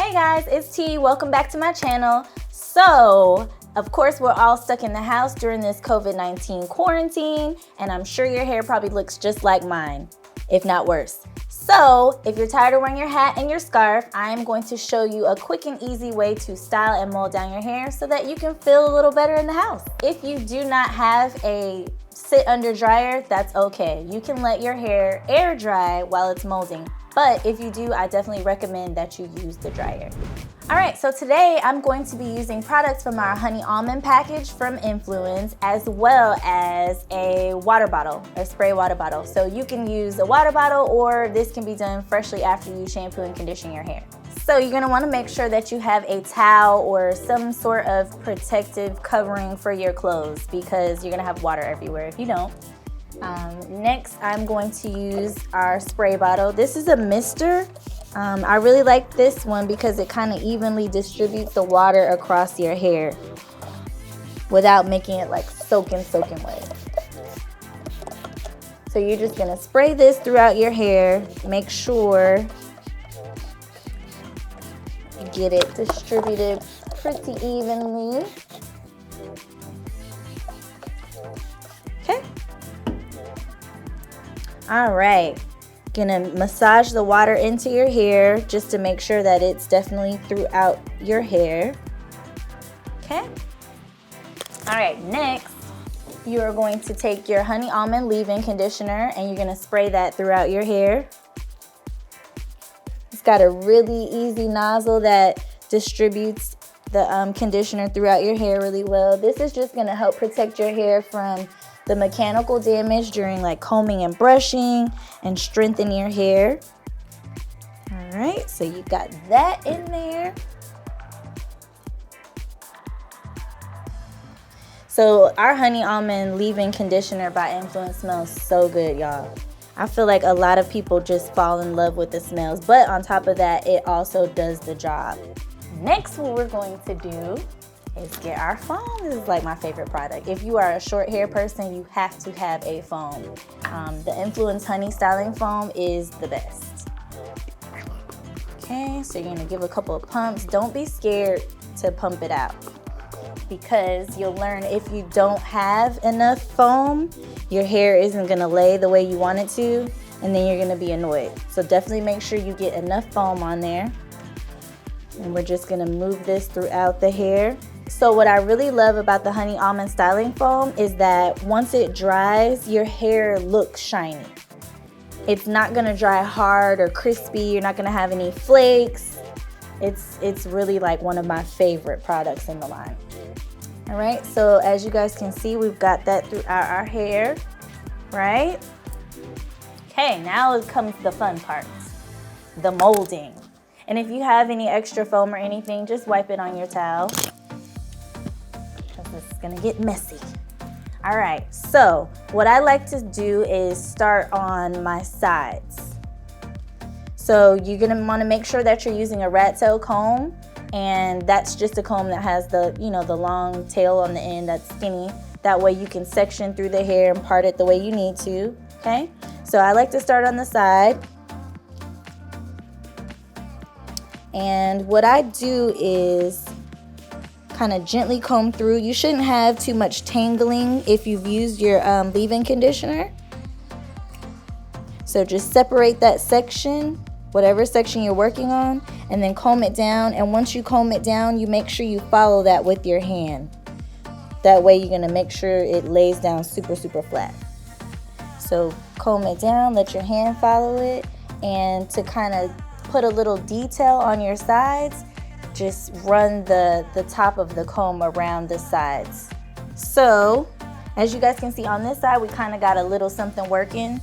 Hey guys, it's T. Welcome back to my channel. So, of course, we're all stuck in the house during this COVID-19 quarantine, and I'm sure your hair probably looks just like mine, if not worse. So, if you're tired of wearing your hat and your scarf, I'm going to show you a quick and easy way to style and mold down your hair so that you can feel a little better in the house. If you do not have a sit under dryer, that's okay. You can let your hair air dry while it's molding. But if you do, I definitely recommend that you use the dryer. All right, so today I'm going to be using products from our Honey Almond package from Influance, as well as a water bottle, a spray water bottle. So you can use a water bottle, or this can be done freshly after you shampoo and condition your hair. So you're gonna wanna make sure that you have a towel or some sort of protective covering for your clothes, because you're gonna have water everywhere if you don't. Next, I'm going to use our spray bottle. This is a mister. I really like this one because it kind of evenly distributes the water across your hair without making it like soaking wet. So you're just gonna spray this throughout your hair. Make sure you get it distributed pretty evenly. Okay. All right, gonna massage the water into your hair just to make sure that it's definitely throughout your hair. Okay. All right, next, you are going to take your Honey Almond leave-in conditioner and you're gonna spray that throughout your hair. It's got a really easy nozzle that distributes the conditioner throughout your hair really well. This is just gonna help protect your hair from the mechanical damage during like combing and brushing, and strengthen your hair. All right, so you got that in there. So our Honey Almond leave-in conditioner by Influence smells so good, y'all. I feel like a lot of people just fall in love with the smells, but on top of that, it also does the job. Next, what we're going to do is get our foam. This is like my favorite product. If you are a short hair person, you have to have a foam. The Influence Honey Styling Foam is the best. Okay, so you're gonna give a couple of pumps. Don't be scared to pump it out, because you'll learn if you don't have enough foam, your hair isn't gonna lay the way you want it to, and then you're gonna be annoyed. So definitely make sure you get enough foam on there. And we're just gonna move this throughout the hair. So what I really love about the Honey Almond Styling Foam is that once it dries, your hair looks shiny. It's not gonna dry hard or crispy. You're not gonna have any flakes. It's really like one of my favorite products in the line. All right, so as you guys can see, we've got that throughout our hair, right? Okay, now comes the fun part, the molding. And if you have any extra foam or anything, just wipe it on your towel, because this is gonna get messy. All right, so what I like to do is start on my sides. So you're gonna wanna make sure that you're using a rat tail comb, and that's just a comb that has the, the long tail on the end that's skinny. That way you can section through the hair and part it the way you need to, okay? So I like to start on the side. And what I do is kind of gently comb through. You shouldn't have too much tangling if you've used your leave-in conditioner. So just separate that section, whatever section you're working on, and then comb it down. And once you comb it down, you make sure you follow that with your hand. That way you're gonna make sure it lays down super flat. So comb it down, let your hand follow it, and to kind of put a little detail on your sides, just run the top of the comb around the sides. So as you guys can see on this side, we kind of got a little something working.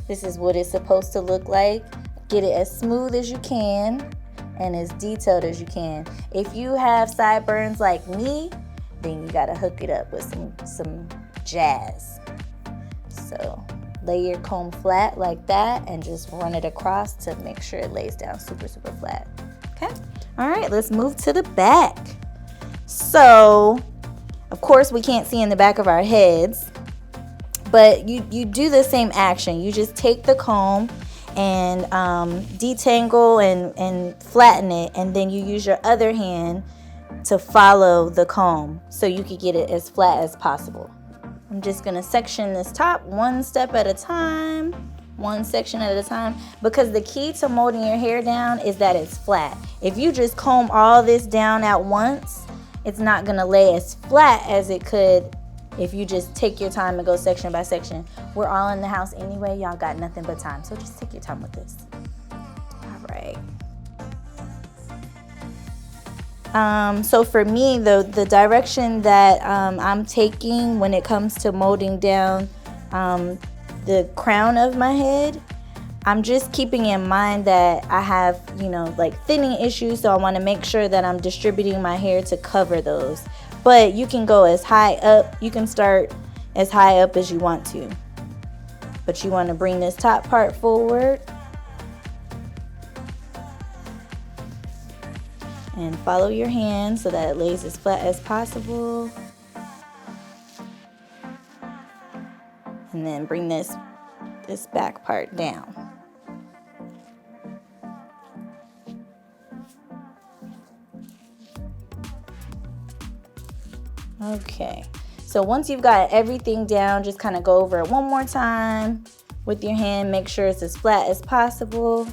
This is what it's supposed to look like. Get it as smooth as you can and as detailed as you can. If you have sideburns like me, then you gotta hook it up with some jazz. So lay your comb flat like that and just run it across to make sure it lays down super flat. Okay, all right, let's move to the back. So of course we can't see in the back of our heads, but you do the same action. You just take the comb and detangle and flatten it, and then you use your other hand to follow the comb so you can get it as flat as possible. I'm just gonna section this top one step at a time, one section at a time, because the key to molding your hair down is that it's flat. If you just comb all this down at once, it's not gonna lay as flat as it could if you just take your time and go section by section. We're all in the house anyway, y'all got nothing but time, so just take your time with this. All right. So for me, the direction that I'm taking when it comes to molding down the crown of my head, I'm just keeping in mind that I have, like thinning issues, so I want to make sure that I'm distributing my hair to cover those. But you can go as high up, you can start as high up as you want to. But you want to bring this top part forward and follow your hand so that it lays as flat as possible. And then bring this back part down. Okay, so once you've got everything down, just kind of go over it one more time with your hand. Make sure it's as flat as possible.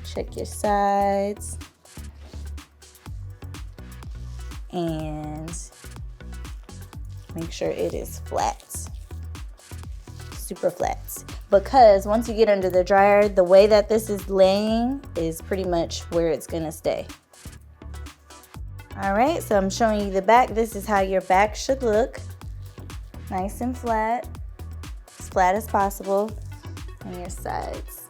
Check your sides. And make sure it is flat, super flat. Because once you get under the dryer, the way that this is laying is pretty much where it's gonna stay. All right, so I'm showing you the back. This is how your back should look. Nice and flat, as flat as possible, and your sides.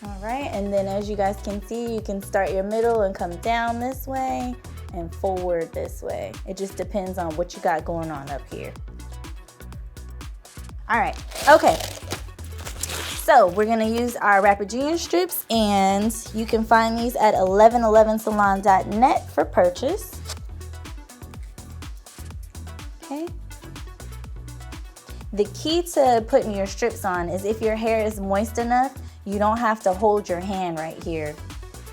All right, and then as you guys can see, you can start your middle and come down this way and forward this way. It just depends on what you got going on up here. All right, okay. So we're gonna use our Rapid Junior strips, and you can find these at 1111salon.net for purchase. Okay. The key to putting your strips on is if your hair is moist enough, you don't have to hold your hand right here.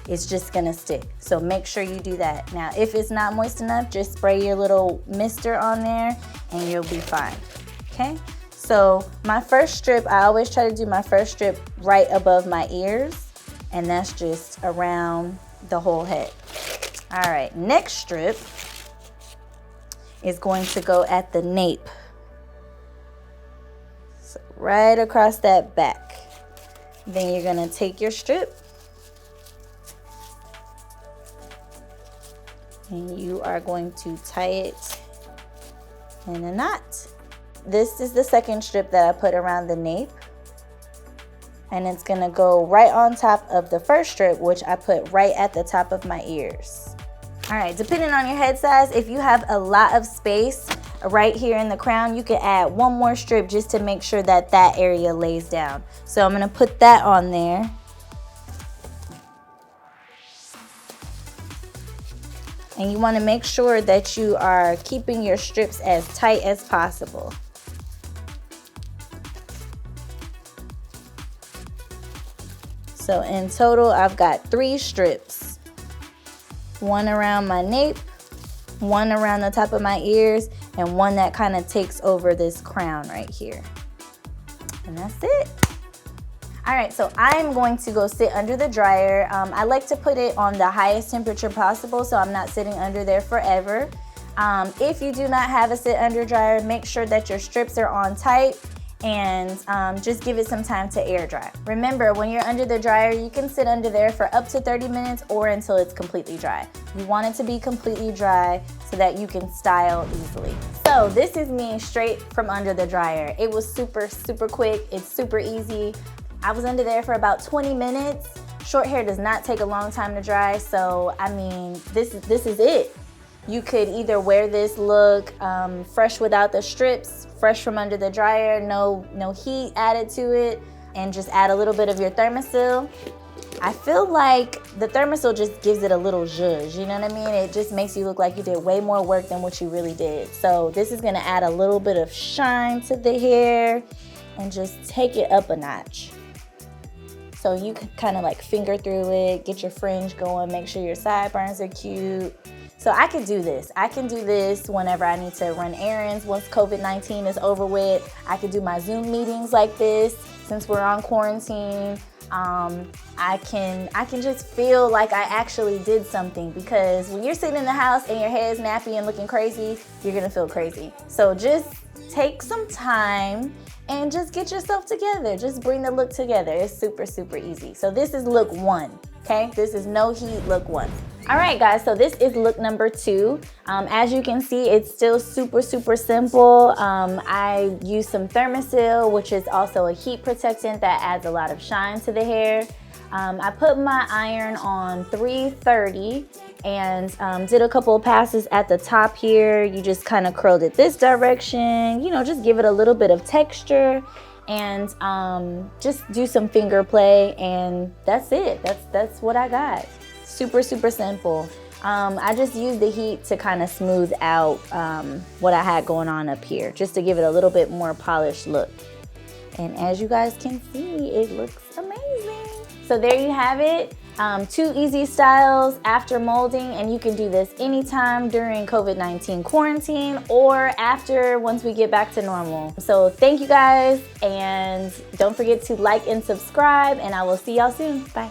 It's just gonna stick. So make sure you do that. Now, if it's not moist enough, just spray your little mister on there and you'll be fine, okay? So my first strip, I always try to do my first strip right above my ears, and that's just around the whole head. All right, next strip is going to go at the nape. So right across that back. Then you're gonna take your strip and you are going to tie it in a knot. This is the second strip that I put around the nape, and it's gonna go right on top of the first strip, which I put right at the top of my ears. All right, depending on your head size, if you have a lot of space right here in the crown, you can add one more strip just to make sure that that area lays down. So I'm gonna put that on there. And you wanna make sure that you are keeping your strips as tight as possible. So in total, I've got 3 strips. One around my nape, one around the top of my ears, and one that kind of takes over this crown right here. And that's it. All right, so I'm going to go sit under the dryer. I like to put it on the highest temperature possible so I'm not sitting under there forever. If you do not have a sit under dryer, make sure that your strips are on tight and just give it some time to air dry. Remember, when you're under the dryer, you can sit under there for up to 30 minutes or until it's completely dry. You want it to be completely dry so that you can style easily. So this is me straight from under the dryer. It was super, super quick. It's super easy. I was under there for about 20 minutes. Short hair does not take a long time to dry, so I mean, this is it. You could either wear this look fresh without the strips, fresh from under the dryer, no heat added to it, and just add a little bit of your Thermosil, I feel like the Thermacell just gives it a little zhuzh, you know what I mean? It just makes you look like you did way more work than what you really did. So this is gonna add a little bit of shine to the hair and just take it up a notch. So you can kind of like finger through it, get your fringe going, make sure your sideburns are cute. So I can do this. I can do this whenever I need to run errands. Once COVID-19 is over with, I can do my Zoom meetings like this since we're on quarantine. I can just feel like I actually did something, because when you're sitting in the house and your hair is nappy and looking crazy, you're gonna feel crazy. So just take some time and just get yourself together. Just bring the look together. It's super, super easy. So this is look 1, okay? This is no heat look 1. All right, guys, so this is look number 2. As you can see, it's still super, super simple. I use some Thermacell, which is also a heat protectant that adds a lot of shine to the hair. I put my iron on 330 and did a couple of passes at the top here. You just kind of curled it this direction, you know, just give it a little bit of texture, and just do some finger play, and that's it. That's what I got. Super, super simple. I just used the heat to kind of smooth out what I had going on up here, just to give it a little bit more polished look. And as you guys can see, it looks amazing. So there you have it. 2 easy styles after molding, and you can do this anytime during COVID-19 quarantine or after, once we get back to normal. So thank you guys, and don't forget to like and subscribe, and I will see y'all soon. Bye.